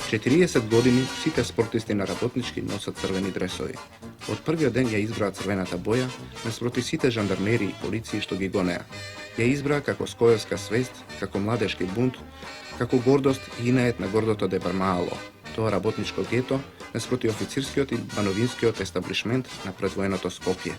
40 години сите спортисти на работнички носат црвени дресови. Од првиот ден ја избраа црвената боја наспроти сите жандармери и полиции што ги гонеа. Ја избраа како скојовска свест, како младешки бунт, како гордост и инает на гордото Дебармаало, тоа работничко гето наспроти официрскиот и бановинскиот естаблишмент на предвоеното Скопје.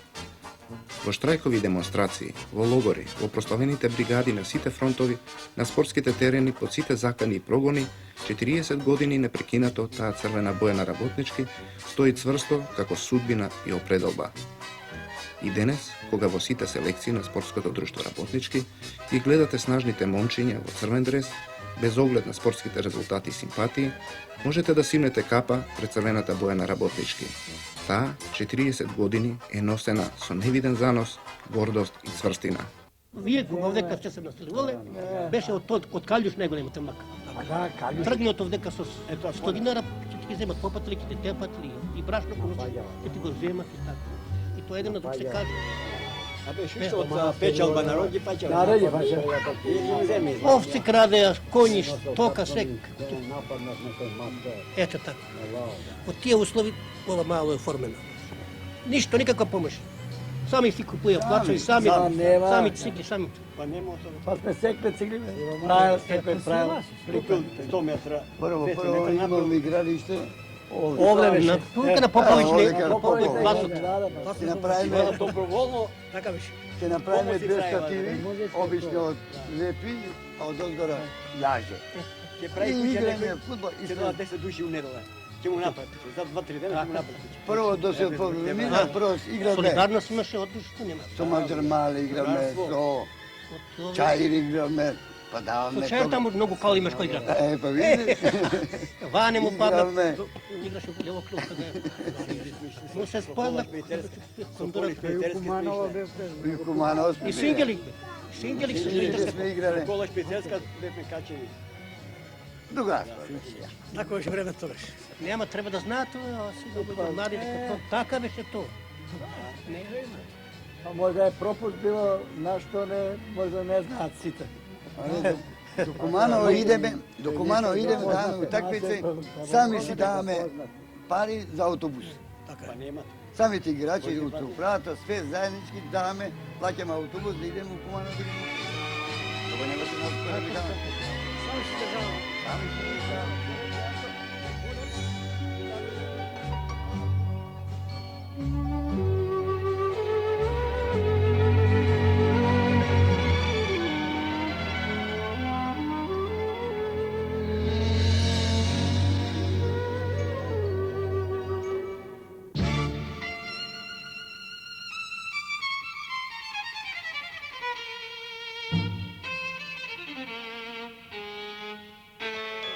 Во штрајкови демонстрации, во логори, во прославените бригади на сите фронтови, на спортските терени под сите закани и прогони, 40 години непрекинато таа црвена боја на работнички стои цврсто како судбина и определба. И денес, кога во сите селекции на спортското друштво работнички ги гледате снажните момчиња во црвен дрес, без оглед на спортските резултати и симпатии, можете да симнете капа пред црвената боја на работнички. Таа 40 години е носена со невиден занос, гордост и цврстина. Вие овдека сте се населувале, беше од Калјуш најголемата мака. Тргнат овдека со 100 динара, ќе ти земат попатли, ќе ти тепатли и брашно круце, ќе ти го земат и така. И тоа едно да се каже. А беше што од печалба народи пачал. Овци крадеа, коњи, тока, сек. Ето така. Од тие услови ова мало е оформено. Ништо, никаква помош. Сами си купуја, плачај, сами цигли, сами. Па нема Па сме секле цигли, правил секој правил. 100 метра. Прво имам игралиште. Овде беше. Тука на Попович класот. Ќе направиме Доброволно, Така беше. ќе направиме две стативи, обично од лепи, а од одгора јаже. ќе прави куќа играње некој, фудбал и ќе доа 10 души у недела. Ќе му направи, за 2-3 дена ќе му направи куќа. прво да се повремина, прво играме Солидарност имаше одлично, нема. со Маџармали, играме со Чаир, играме, па даваме. Со Чаир таму многу кал имаш кој игра. Па видиш. Ване му падна. Играме. Играше во лево клуб кога. Но се спадна. И Куманово И Сингели. Сингели се сме играле. Кола шпицерска бевме качени. Дуга. Тако беше време тогаш. Нема, треба да знаат тоа, сега млади дека тоа така беше тоа. Не. А може е пропуст било на што не, може не знаат сите. До Куманово идеме, даваме утакмици, сами си даваме пари за автобус. Така нема. Самите играчи од управата, све заеднички даваме, плаќаме автобус да идеме у Куманово. Тоа нема се нас кој да даваме. Само се државаме. Сами си државаме.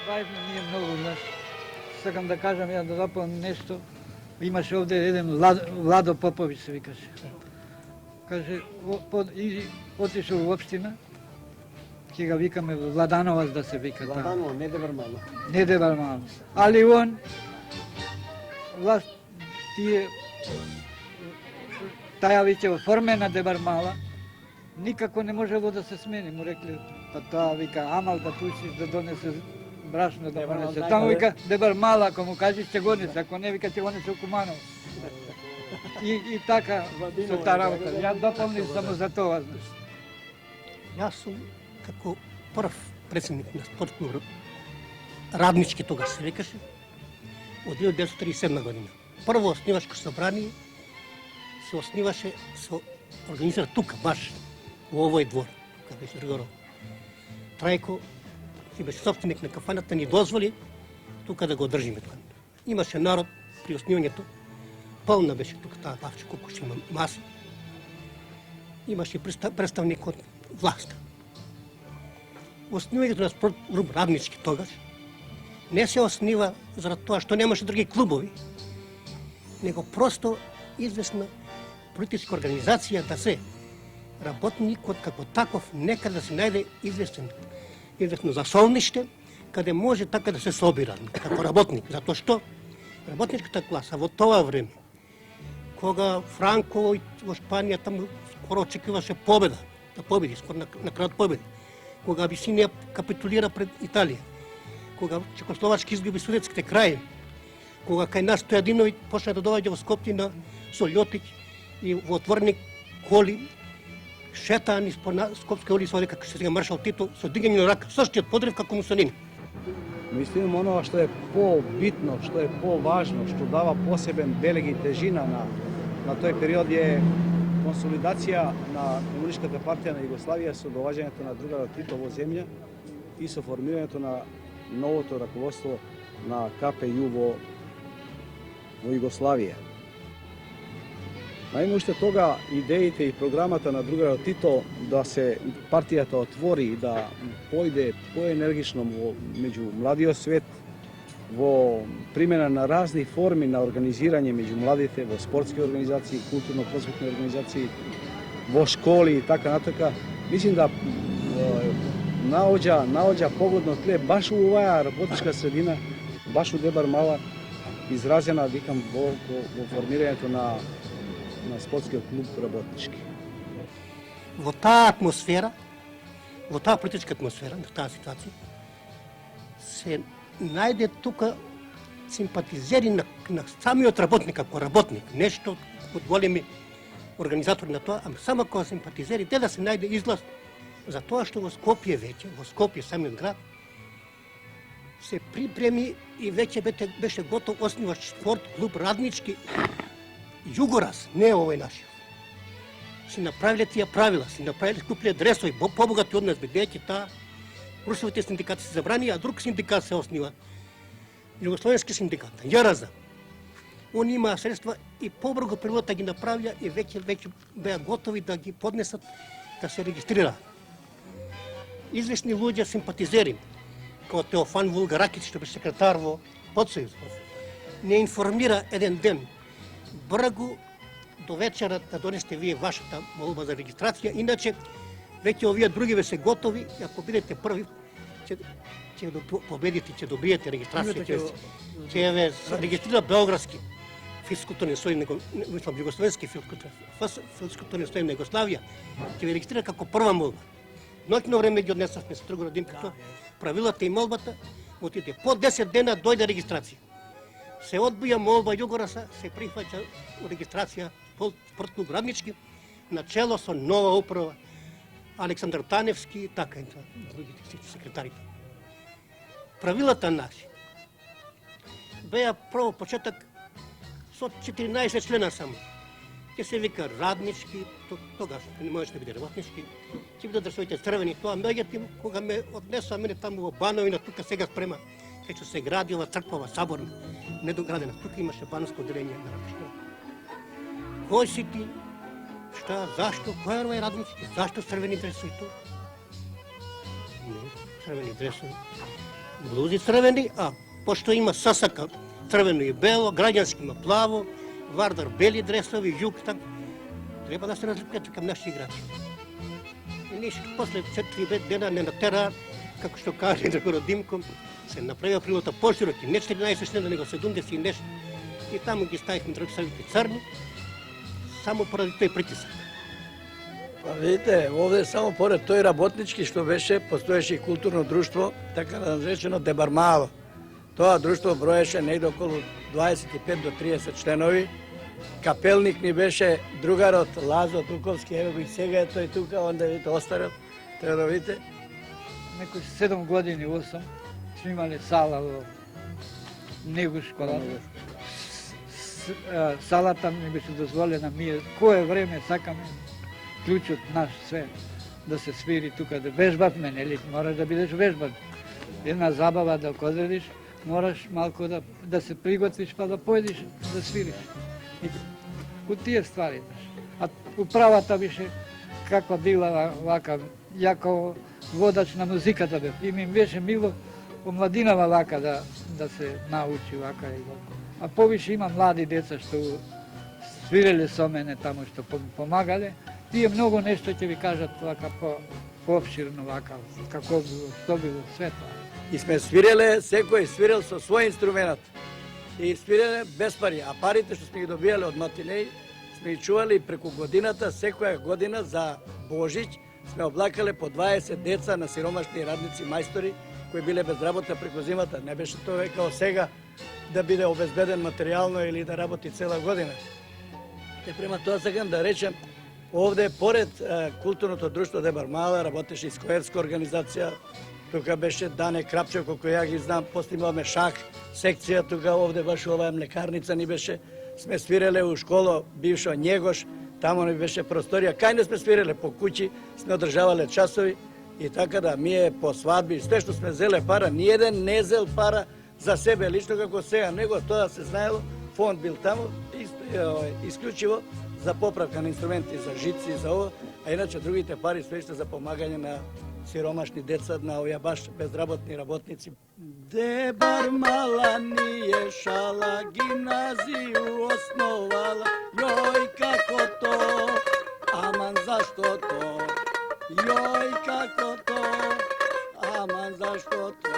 Бавно ние многу, знаеш. Сакам да кажам, ја да запомнам нешто. Имаше овде еден Владо Попович се викаше. Каже, отишол во општина, ќе го викаме Владановаc да се вика таа. Владаново, не Дебармало. Не Дебармало. Али он, власт, тие, таја веќе оформена Дебармала, никако не можело да се смени. Му рекле, па тоа вика, амал да пуштиш да донесе брашно да донесе. Таму вика, Дебармала, ако му кажеш ќе го несе, ако не вика ќе го несе у Куманово. И така со таа работа. Ја допомнив само за тоа, знаеш. Јас сум како прв председник на спорт клуб Раднички тогаш се викаше од 1937 година. Прво основачко собрание се основаше со организира тука баш во овој двор, тука беше Ригоров. Трајко си беше собственик на кафаната, ни дозволи тука да го одржиме тоа. Имаше народ при основањето, полна беше тука таа лавче, колку ще има маса. Имаше представник од власта. Основањето на спорт клуб Раднички тогаш не се основа заради тоа што немаше други клубови, него просто известна политичка организација да се работникот како таков нека да се најде известно засолниште каде може така да се собира како работник, затоа што работничката класа во тоа време кога Франко во Шпанија таму скоро очекуваше победа, да победи, скоро на крајот победи, кога Абисинија капитулира пред Италија, кога Чекословачки изгуби судетските краи, кога кај нас Стојадиновиќ почна да доаѓа во Скопје со Лјотич и во отворени коли шетаа низ Скопска улица, оде како се сега маршал Тито, со дигање на рака, состиот подрив како Мусолини. Мислим оноа што е по-битно, што е по-важно, што дава посебен белег и тежина на тој период е консолидација на Комунистичката партија на Југославија со доаѓањето на другарот Тито во земја и со формирањето на новото раководство на КПЈ во Југославија. Наime уште тога идеите и програмата на другарот Тито да се партијата отвори и да појде поенергично меѓу младиот свет, во примена на разни форми на организирање меѓу младите, во спортски организации, културно-просветни организации, во школи и така натака, мислим да наоѓа погодно тле баш у оваа работничка средина, баш у Дебар Мала, изразена, викам, во формирањето на спортскиот клуб работнички. Во таа атмосфера, во таа политичка атмосфера, на таа ситуација, се најде тука симпатизери на самиот работник како работник, нешто од големи организатори на тоа, ама само како симпатизери, де да се најде излаз за тоа што во Скопје веќе, во Скопје самиот град, се припреми и веќе беше готов основач спорт клуб раднички Југорас, не овој нашиот. Си направиле тие правила, си направиле купиле дресови, побогати од нас, бидејќи таа русовите синдикати се забрани, а друг синдикат се основа. Југословенски синдикат, ЈРЗ. Они имаа средства и побрзо прилата ги направија и веќе беа готови да ги поднесат да се регистрираат. Известни луѓе симпатизери, како Теофан Вулгаракиќ, што беше секретар во Подсојуз, не информира еден ден бргу до вечера да донесете вие вашата молба за регистрација, иначе веќе овие другиве се готови и ако бидете први ќе победите, ќе добиете регистрација, ќе ве регистрира Белградски физкултурни сојуз, мислам југословенски физкултурни сојуз на Југославија, ќе ве регистрира како прва молба. Ноќно време ги однесавме со Тргор Димкото, правилата и молбата, отиде по 10 дена дојде регистрација. Се одбија молба Југораса, се прифаќа регистрација спортклуб Раднички, начело со нова управа, Александар Таневски и така и другите секретарите. Правилата наши беа прво почеток со 14 члена само. Ќе се вика Раднички, тогаш не можеше да биде работнички, ќе биде дрсовите црвени, тоа меѓутоа кога ме однесоа мене таму во Бановина, тука сега спрема, кај што се гради ова црква саборна, недоградена, тука имаше банско одделение на Раднички. Кој си ти? Шта, зашто, кој е Раднички? Зашто црвени дресови тоа? Не, црвени дресови. Блузи црвени, а пошто има сасака црвено и бело, граѓански има плаво, Вардар бели дресови, јук там. Треба да се разликуват кај наши играчи. И ништо, после 4-5 дена не натера, како што каже Драгоро Димко, се направија прилата пошироки, не 14 члена, него 70 и нешто. И таму ги ставихме драгосавите црни, само поради тој притисак. Па видите, овде само поред тој работнички што беше, постоеше и културно друштво, така наречено Дебар Мала. Тоа друштво броеше негде околу 25 до 30 членови. Капелник ни беше другарот Лазо Туковски, ево го и сега е тој тука, онда видите остарот, треба да видите. Некои 7 години, 8, сме имале сала во Негуш школата. Салата ми беше дозволена, ние кое време сакаме клучот наш све да се свири тука, да вежбавме, нели, мораш да бидеш вежбан. Една забава да одредиш, мораш малку да се приготвиш па да појдеш да свириш. И у тие ствари. А управата беше каква била вака, јако водач на музиката бев. И ми беше мило помладинава вака да се научи вака и вака. А повише има млади деца што свирили со мене тамо што помагале. Тие многу нешто ќе ви кажат вака пообширно вака, како било, што било, све тоа. И сме свиреле, секој свирел со свој инструмент. И свиреле без пари, а парите што сме ги добијале од матинеи, сме ги чували преку годината, секоја година за Божич, сме облакале по 20 деца на сиромашни радници, мајстори, кои биле без работа преку зимата. Не беше тоа како сега да биде обезбеден материјално или да работи цела година. Те према тоа сакам да речем, овде поред културното друштво Дебар Мала работеше и скоерска организација. Тука беше Дане Крапчев, колку ја ги знам, после имаме шах секција, тука овде баш оваа млекарница ни беше. Сме свиреле у школа бившо Njegош, тамо ни беше просторија. Кај не сме свиреле по куќи, сме одржавале часови и така да ние по свадби, све што сме зеле пара, ниеден не зел пара за себе лично како сега, него тоа се знаело, фонд бил тамо, исклучиво за поправка на инструменти, за жици, за ова, а иначе другите пари све за помагање на сиромашни деца, на овие баш безработни работници. Дебар Мала ние шала, гимназiju основала, јој како то, аман зашто то, јој како то, аман зашто то.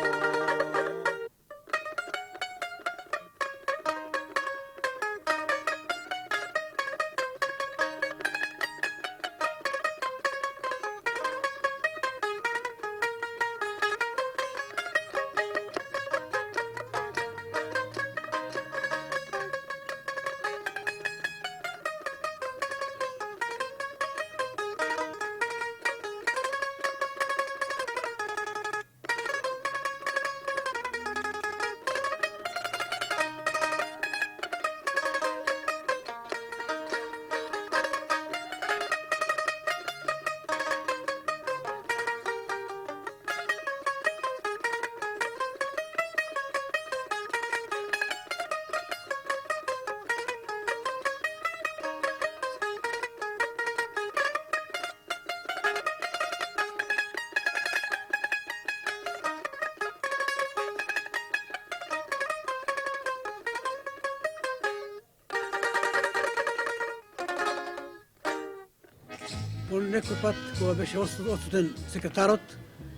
По некој пат, кога беше отсутен секретарот,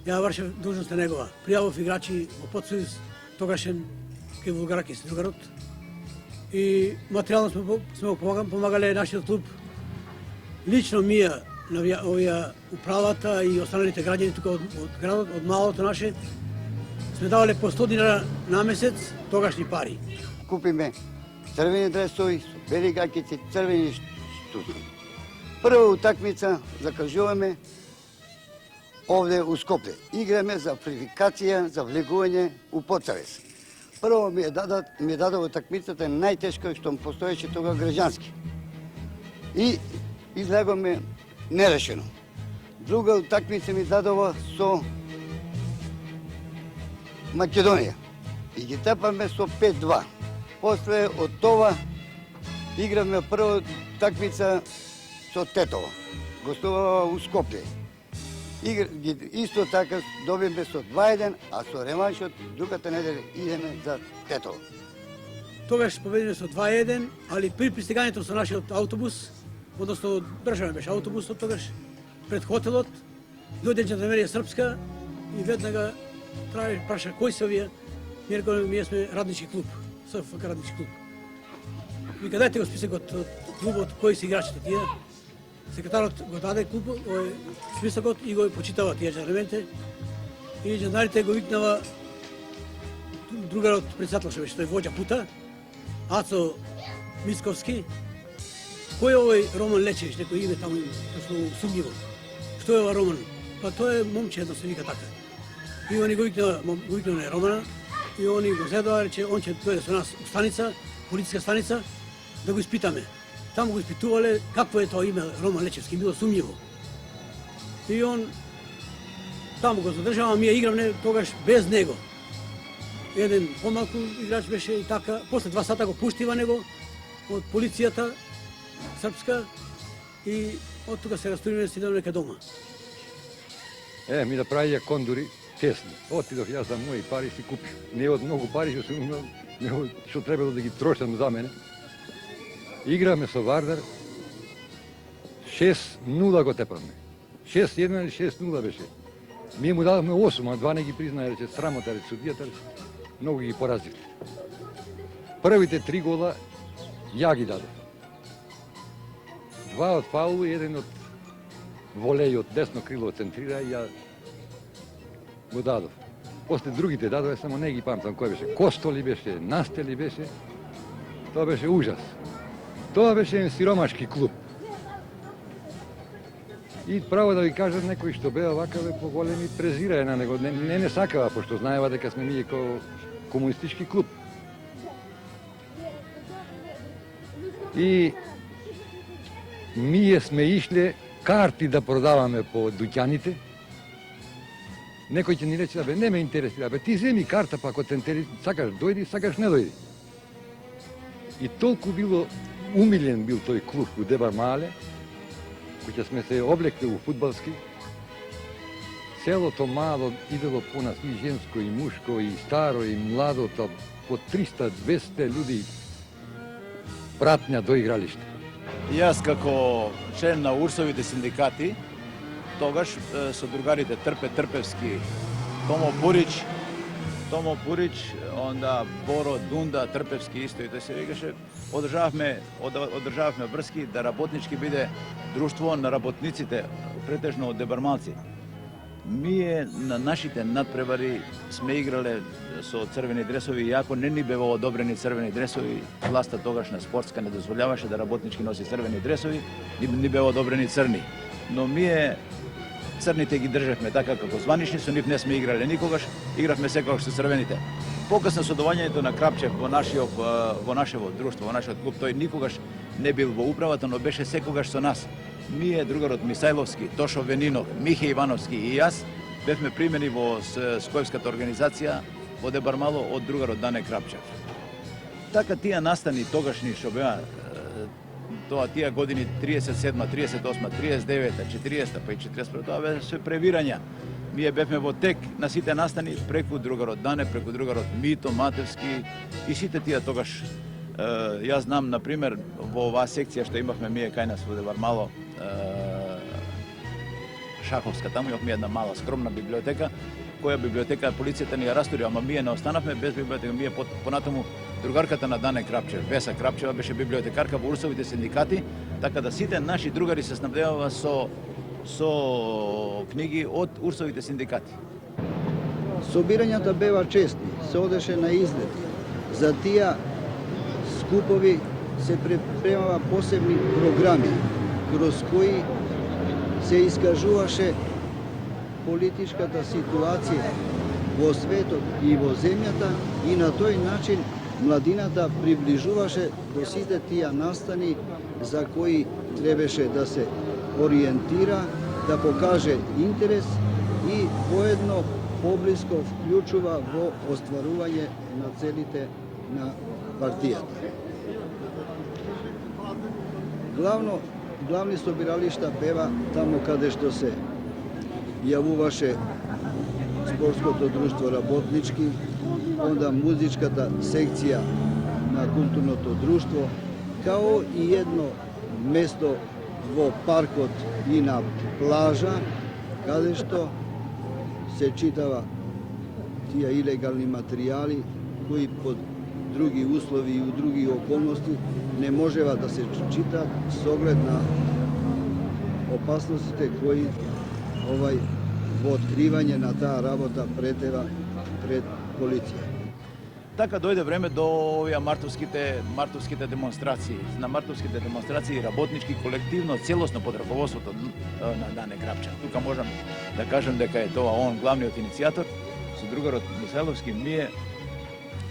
ја вршев должноста негова. Пријавов играчи во подсојуз, тогашен кај Вулгаракис, другарот. И материјално сме помагале нашиот клуб. Лично мија, на овие управата и останалите граѓани тука од градот, од малото наше, сме давале по 100 динара на месец тогашни пари. Купиме црвени дресови, бели гакици, црвени штуци. Прва утакмица закажуваме овде у Скопје. Играме за квалификација за влегување у Поцарес. Прво ми дадов утакмицата најтешка што постоеше тога граѓански. И излегоме нерешено. Друга утакмица ми дадова со Македонија. И ги тепаме со 5-2. После од това играме прва утакмица со Тетово. Гостувава у Скопје. Исто така добиме со 2-1, а со реманшот другата неделя идеме за Тетово. Тогаш победиме со 2-1, али при пристигањето со нашиот автобус, односно државен беше автобусот тогаш, пред хотелот, дојде жандармерија српска и веднага праша кои се овие, ние сме раднички клуб, СФК раднички клуб. Вика, дајте го списокот од клубот, кои се играчите тие. Секретарот го даде клубот, списокот и го почитава тие жандармерите. И жандарите го викнава другарот председател што беше, тој воđа пута, Ацо Мисковски. Кој е овој Роман Лечевич, некој име таму сумњиво. Што е ова Роман? Па тој е момче, едно се вика така. И они го викнаа Романа, и они го зедоа, рече, он ќе дојде со нас у станица, полициска станица, да го испитаме. Таму го испитувале какво е тоа име Роман Лечевски, било сумњиво. И он таму го задржава, ми ја игравме тогаш без него. Еден помалку играч беше и така, после 2 сата го пуштива него од полицијата српска и од тука се растуриме си нека дома. Ми да правија кондури тесни. Отидов јас за мои пари си купив. Не од многу пари што сум имал, него што требало да ги трошам за мене. Играме со Вардар, 6-0 го тепавме. 6-1 или 6-0 беше. Ние му дадохме 8, а 2 не ги признае, рече срамота, рече судијата, рече. Многу ги поразивте. Првите 3 гола ја ги дадов. 2 од фаул и 1 од волеј од десно крило центрира и ја го дадов. После другите дадове, само не ги памтам кој беше. Косто ли беше, Насте ли беше. Тоа беше ужас. Тоа беше еден сиромашки клуб. И право да ви кажат, некои што беа вакаве поголеми презираа на него. Не сакава, пошто знаева дека сме ние како комунистички клуб. И ние сме ишле карти да продаваме по дуќаните. Некој ќе ни рече, бе, не ме интересира, бе, ти земи карта, па ако те интересира, сакаш дојди, сакаш не дојди. И толку било умилен бил тој клуб у Дебар Мале, кој сме се облекли у фудбалски. Селото мало идело по нас и женско, и мушко, и старо, и младо, по 300-200 луѓе пратња до игралиште. Јас како член на урсовите синдикати, тогаш со другарите Трпе Трпевски, Томо Пурич, онда Боро Дунда Трпевски исто и да се викаше, одржававме врски да работнички биде друштво на работниците, претежно од дебармалци. Ние на нашите надпревари сме играле со црвени дресови, иако не ни беа одобрени црвени дресови, власта тогашна спортска не дозволяваше да работнички носи црвени дресови, ни беа одобрени црни. Но ние црните ги државме така како званични, со нив не сме играле никогаш, игравме секогаш со црвените. Покасно со доаѓањето на Крапчев во нашево друштво, во нашиот клуб, тој никогаш не бил во управата, но беше секогаш со нас. Ние, другарот Мисајловски, Тошо Венинов, Михе Ивановски и јас бевме примени во Скојевската организација во Дебармало од другарот Дане Крапчев. Така тие настани тогашни што беа тие години 37, 38, 39, 40, па и 41, тоа беше превирања. Ние бевме во тек на сите настани преку другарот Дане, преку другарот Мито Матевски и сите тие тогаш. Јас знам, например, во оваа секција што имавме ние кај нас во Дебармало, Шаховска, таму имавме една мала скромна библиотека, која библиотека полицијата ни ја растури, ама ние не останавме без библиотека. Ние понатаму другарката на Дане Крапчев, Веса Крапчева, беше библиотекарка во урсовите синдикати, така да сите наши другари се снабдеваа со книги од урсовите синдикати. Собирањата беа чести, се одеше на излети. За тие скупови се припремава посебни програми, кроз кои се искажуваше политичката ситуација во светот и во земјата и на тој начин младината приближуваше до сите тие настани за кои требаше да се ориентира, да покаже интерес и поедно поблиско вклучува во остварување на целите на партијата. Главни собиралишта беа таму каде што се јавуваше спортското друштво работнички, онда музичката секција на културното друштво, као и едно место во паркот и на плажа, каде што се читава тие илегални материјали кои под други услови и у други околности не можева да се читаат со оглед на опасностите кои во откривање на таа работа претева пред полиција. Така дојде време до овие мартовските демонстрации. На мартовските демонстрации работнички колективно, целосно под раководството на Дане Крапчев. Тука можам да кажем дека е тоа он главниот иницијатор, со другарот Мисајловски. Ние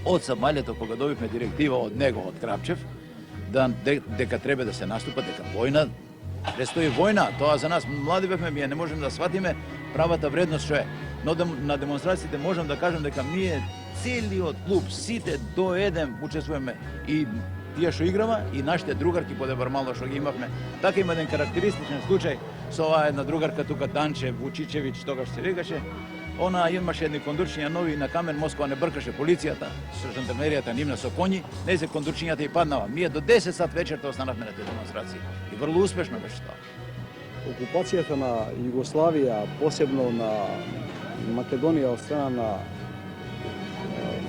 од самалето, кога добивме директива од него, од Крапчев, дека треба да се наступа, дека војна, престои војна, тоа за нас млади бевме, ние не можеме да сватиме правата вредност што е. Но на демонстрациите можам да кажем дека ние целиот клуб, сите до еден учествуваме и тие што играва и нашите другарки по Дебармало што ги имавме. Така има еден карактеристичен случај со оваа една другарка тука Данче Вучичевиќ, тогаш се викаше. Она имаше едни кондурчиња нови на Камен Москва, не бркаше полицијата, со жандармеријата нивна со коњи, не се кондурчињата и паднава. Ние до 10 сат вечерта останавме на тие демонстрации. И врло успешно беше тоа. Окупацијата на Југославија, посебно на Македонија од страна на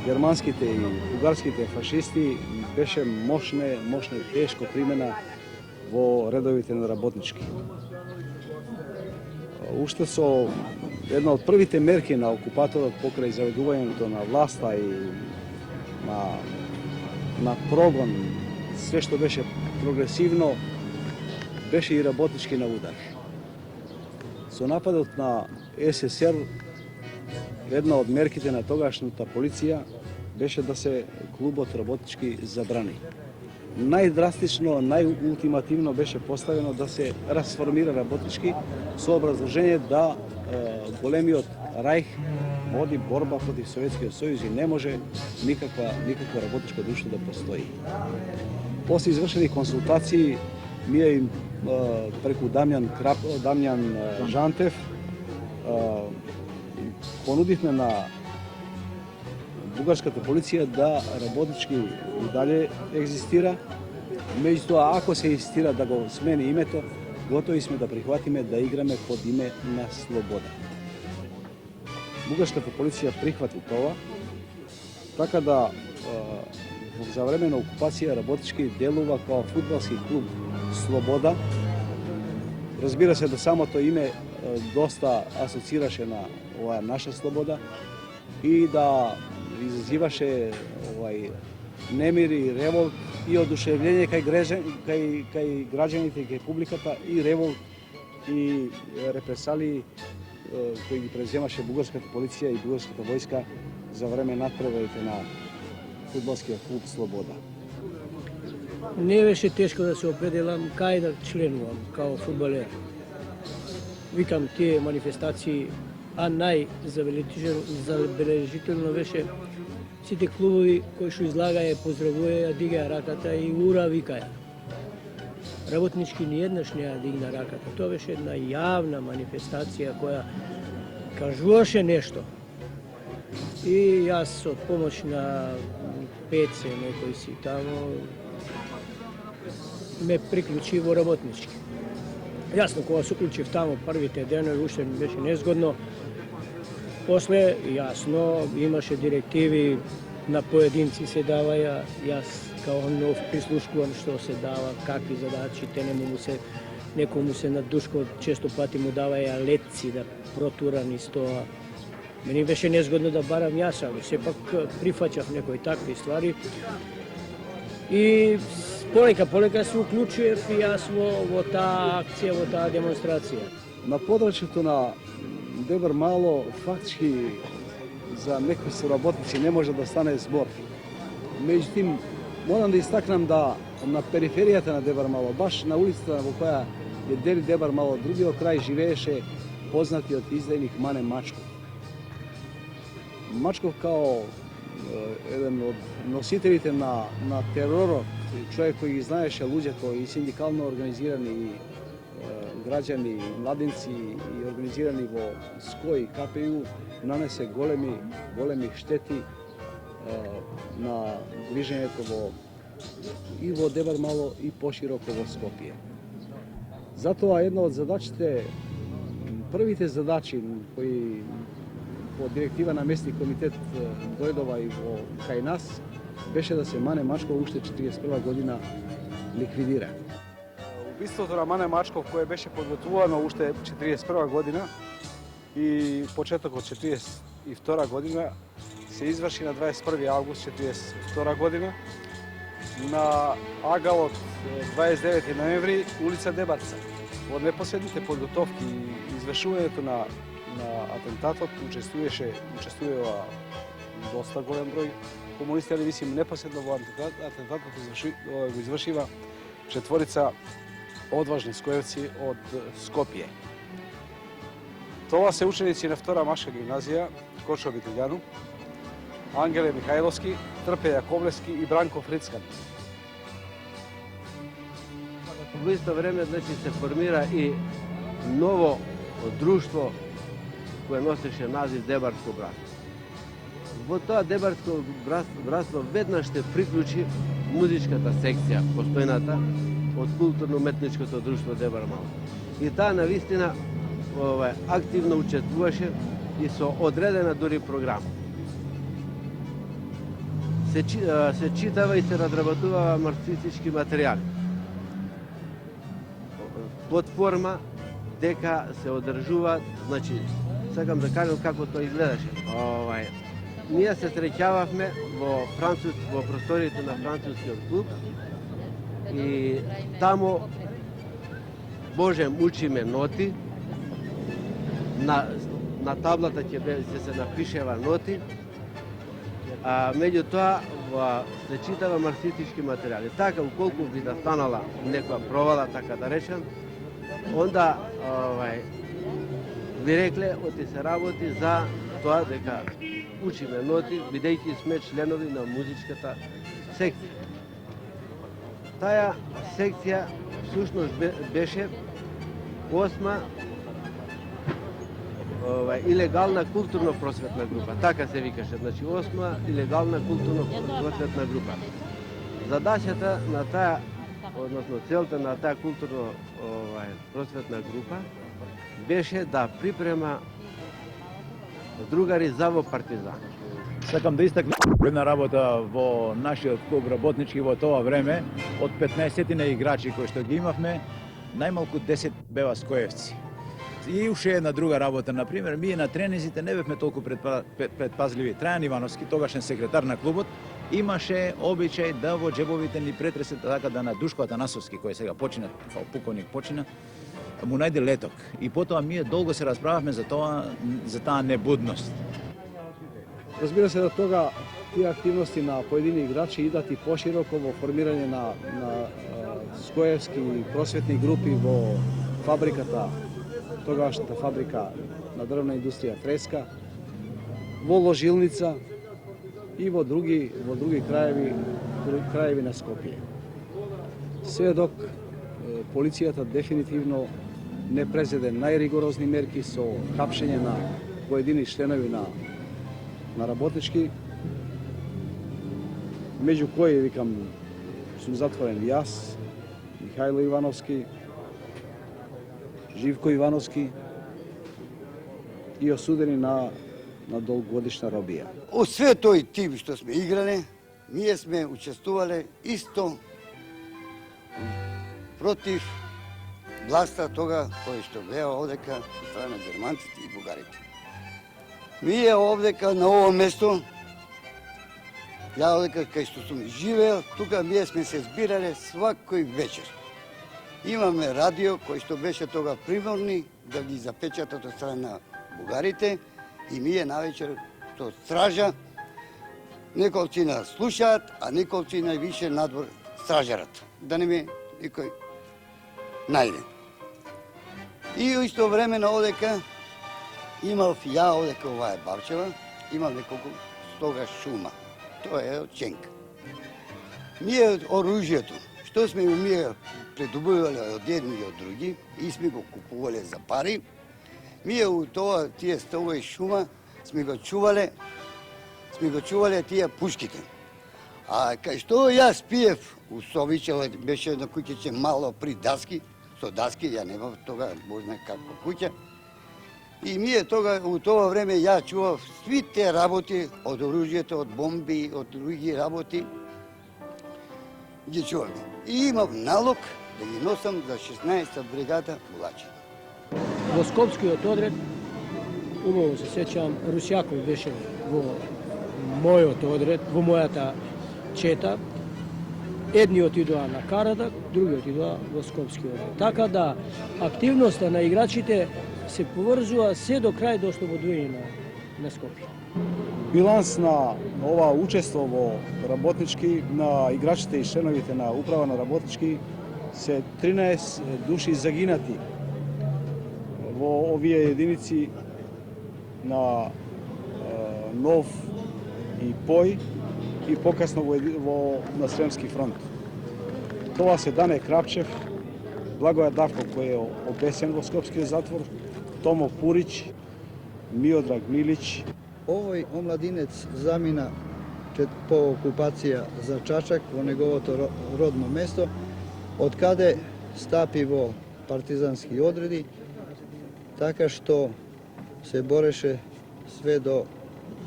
германските и бугарските фашисти беше мощна и тешко примена во редовите на работнички. Уште со една од првите мерки на окупаторот покрај заведувањето на власта и на прогон, све што беше прогресивно, беше и работнички на удар. Со нападот на СССР, една од мерките на тогашната полиција беше да се клубот работнички забрани. Најдрастично, најултимативно беше поставено да се расформира работнички со образложение да големиот Рајх води борба против Советскиот сојуз и не може никакво работничко друштво да постои. После извршени консултации, ние преку Дамјан Жантев понудивме на бугарската полиција да работнички и дале екзистира. Меѓутоа, ако се инсистира да го смени името, готови сме да прихватиме да играме под име на Слобода. Бугарската полиција прихвати тоа, така да за време на окупација работнички делува као фудбалски клуб Слобода. Разбира се да самото име доста асоцираше на оваа наша Слобода и да изазиваше немир и револт и одушевление кај граѓаните и кај публиката и револт и репресалии кои ги преземаше бугарската полиција и бугарската војска за време надпреварите на фудбалскиот клуб Слобода. Не беше тешко да се определам кај да членувам као фудбалер. Викам тие манифестации, а најзабележително беше сите клубови кои што излагаја, поздравуваја, дигаја раката и ура викаја. Работнички ниеднаш не ја дигна раката. Тоа беше една јавна манифестација која кажуваше нешто. И јас со помош на Пеце, некој си тамо, ме приклучи во работнички. Јасно, кога се уклучив тамо првите денови, уште ми беше незгодно. После, јасно, имаше директиви, на поединци се даваја, јас као нов прислушкувам што се дава, какви задачи, некому се надушко, често пати му даваја летци да протура низ тоа. Мени беше незгодно да барам јас, али сепак прифаќав некои такви ствари. И полека се уклучуев и јас во таа акција, во таа демонстрација. На подрачјето на Дебар Мало, фактички за некои соработници не може да стане збор. Меѓутоа, морам да истакнам да на периферијата на Дебар Мало, баш на улицата во која ја дели Дебар Мало, другиот крај живееше познатиот издајник Мане Мачков. Мачков као еден од носителите на теророт, човек кој ги знаеше луѓето и синдикално организирани и граѓани, младинци и организирани во СКО и КПУ, нанесе големи штети на движењето и во Дебар Мало и пошироко во Скопје. Затоа една од задачите, првите задачи кои по директива на местни комитет дојдова и кај нас, беше да се Мане Мачков уште 1941 година ликвидира. Убиството на Мане Мачков, кое беше подготвувано уште 1941 година и почетокот 1942 година, се изврши на 21 август 1942 година на агалот 29 ноември, улица Дебарца. Во непосредните подготовки и извршувањето на атентатот учествува доста голем број комунисти, али мислим непосредно во атентатот го извршива четворица одважни скоевци од Скопје. Тоа се ученици на втора машка гимназија Кочо Митилјану, Ангеле Михајловски, Трпе Јаковлевски и Бранко Фрицкан. Во исто време се формира и ново друштво koje носеше назив Дебарско братство. Во тоа Дебарско братство веднаш се приклучи музичката секција, постојната од културно-уметничкото друштво Дебар Мала. И таа навистина активно учествуваше и со одредена дури програма. Се читава и се разработува марксистички материјали. Платформа дека се одржува, значи, сакам да кажам како тоа изгледаше. Ние се среќававме во просториите на францускиот клуб и таму можем учиме ноти, на таблата ќе се напишева ноти, а меѓутоа се читава марксистички материјали. Така, уколку би настанала некоја провала, така да речем, онда би рекле оти се работи за тоа дека учиме ноти, бидејќи сме членови на музичката секција. Таа секција всушност беше 8-ма илегална културно-просветна група, така се викаше, значи 8-ма илегална културно-просветна група. Задачата на таа, односно целта на таа културно-просветна група беше да припрема другари за во партизан. Сакам да истакнам една работа во нашиот клуб работнички во тоа време, од 15 играчи кои што ги имавме, најмалку 10 бева скоевци. И уште една друга работа, например, ние на тренизите не бевме толку предпазливи. Трајан Ивановски, тогашен секретар на клубот, имаше обичај да во џебовите ни претресе така да на Душко Атанасовски, кој сега почина, као пуковник почина, му најде леток. И потоа ние долго се расправавме за таа небудност. Разбира се, до тога тие активности на поедини играчи идат и пошироко во формирање на скоевски просветни групи во фабриката, тогашната фабрика на дрвна индустрија Треска, во ложилница и во други краеви на Скопје. Све док полицијата дефинитивно не презеде најригорозни мерки со хапшење на поедини членови на работнички, меѓу кои, викам, сум затворен јас, Михајло Ивановски, Живко Ивановски и осудени на долгогодишна робија. Од све тој тим што сме играле, ние сме учествувале исто против власта тога кој што беа овдека од страна германците и бугарите. Ние овдека на ово место, ја овдека кај што сум живеел, тука ние сме се збирале свакој вечер. Имаме радио кој што беше тога приморни да ги запечатат од страна на бугарите и ние навечер со стража неколцина слушаат, а неколцина више надвор стражарат, да не ме никој најде. И исто време на одека имав ја одека оваа Бавчева, имав неколку стога шума. Тоа е од Ченка. Ние оружјето, што сме ние придобивале од едни и од други и сме го купувале за пари, ние у тоа тие стогови шума сме го чувале тие пушките. А кај што јас пиев у Совичево, беше на куќече мало при даски, со даски, ја немав тога, бозна како куќа. И ние тога, у тоа време, ја чував свите работи од оружјето, од бомби, од други работи, ги чуваме. И имав налог да ги носам за 16-та бригада Булачи. Во Скопскиот одред, убаво се сеќавам, Русјаков беше во мојот одред, во мојата чета. Едни отидоа на Карадак, други отидоа во Скопски одред. Така да активноста на играчите се поврзува се до крај до ослободување на Скопје. Биланс на ова учество во работнички, на играчите и членовите на управа на работнички се 13 души загинати во овие единици на Нов и Пој и покасно на Сремски фронт. Тоа се Дане Крапчев, Благоја Давко кој е обесен во Скопскиот затвор, Томо Пурич Miodrag Milić. Овој омладинец замина по окупација за Чачак во неговото родно место, од каде стапи во партизански одреди, така што се бореше све до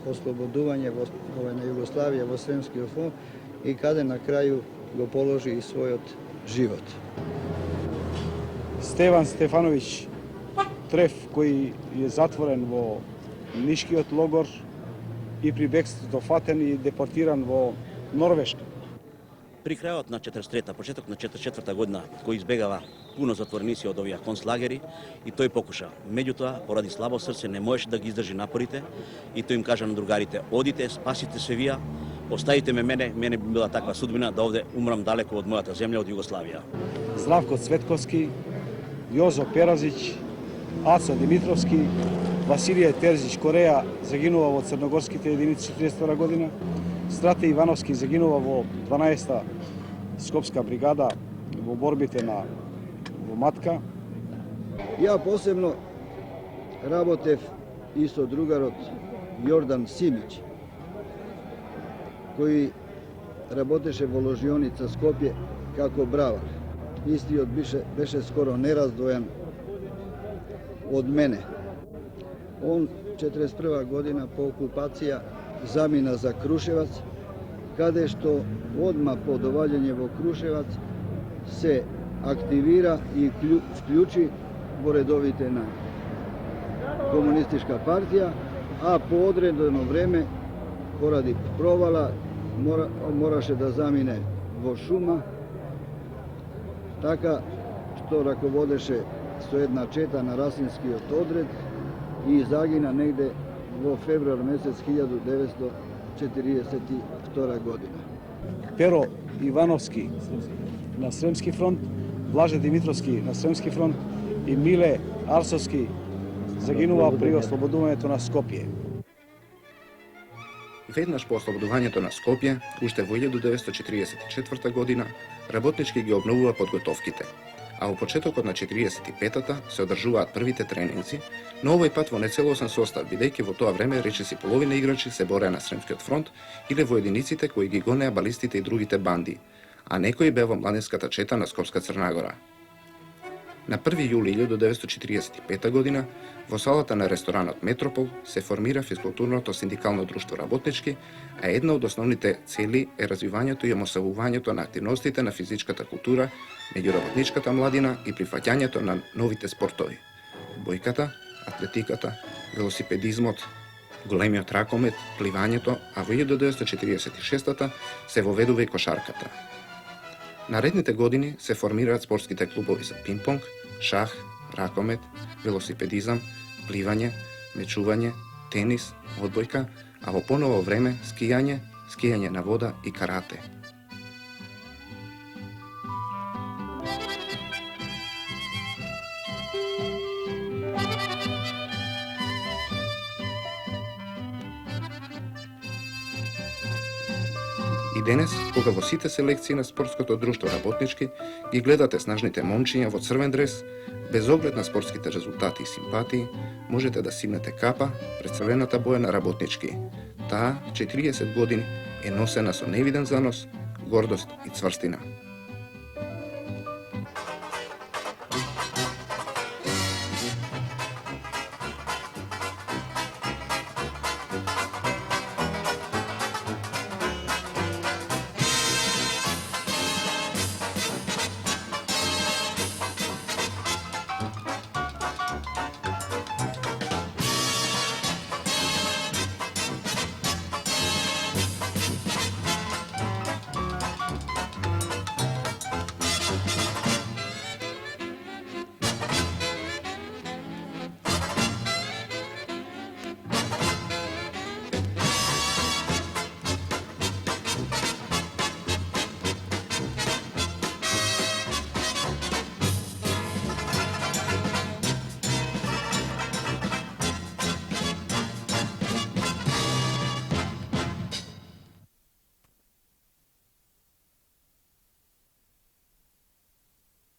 ослободување на Југославија во Сремскиот фронт и каде на крају го положи и својот живот. Стеван Стефановиќ Треф, кој е затворен во Нишкиот логор и при бегството фатен и депортиран во Норвешка. При крајот на 43-та, почеток на 44-та година, кој избегава пуно затвореници од овие концлагери и тој покуша. Меѓутоа, поради слабо срце не можеше да ги издржи напорите и тој им кажа на другарите: одите, спасите се вија, оставите мене би била таква судбина да овде умрам далеко од мојата земја, од Југославија. Здравко Цветковски, Јозо Перазиќ, Ацо Димитровски, Василија Терзиќ Кореја загинува во црногорските единици 42 година, Страте Ивановски загинува во 12-та Скопска бригада во борбите во Матка. Ја посебно работев и со другарот Јордан Симиќ, кој работеше во ложионица Скопје како бравар. Истиот беше скоро нераздвоен од мене. Он 41 година по окупација замина за Крушевац, каде што одма по доваѓање во Крушевац се активира и вклучи во редовите на Комунистичка партија, а по одредено време, поради провала, мораше да замине во Шума, така што раководеше со една чета на Расинскиот одред и загина негде во февруар месец 1942 година. Перо Ивановски на Сремски фронт, Блаже Димитровски на Сремски фронт и Миле Арсовски загинува при ослободувањето на Скопје. Веднаш по ослободувањето на Скопје, уште во 1944 година, работнички ги обновува подготовките, а во почетокот на 45-та се одржуваат првите тренинзи, но овој пат во нецелосен состав, бидејќи во тоа време речиси половина играчи се бореа на Сремскиот фронт или во единиците кои ги гонеа балистите и другите банди, а некои беа во младинската чета на Скопска Црнагора. На 1 јули 1945 година, во салата на ресторанот Метропол се формира физкултурното синдикално друштво работнички, а една од основните цели е развивањето и омасовувањето на активностите на физичката култура меѓу работничката младина и прифаќањето на новите спортови: бојката, атлетиката, велосипедизмот, големиот ракомет, пливањето, а во 1946 се воведува и кошарката. Наредните години се формираат спортските клубови за пинг-понг, шах, ракомет, велосипедизам, пливање, мечување, тенис, одбојка, а во поново време скијање, скијање на вода и карате. И денес, кога во сите селекции на спортското друштво работнички ги гледате снажните момчиња во црвен дрес, без оглед на спортските резултати и симпатии, можете да симнете капа пред црвената боја на работнички. Таа, 40 години, е носена со невиден занос, гордост и цврстина.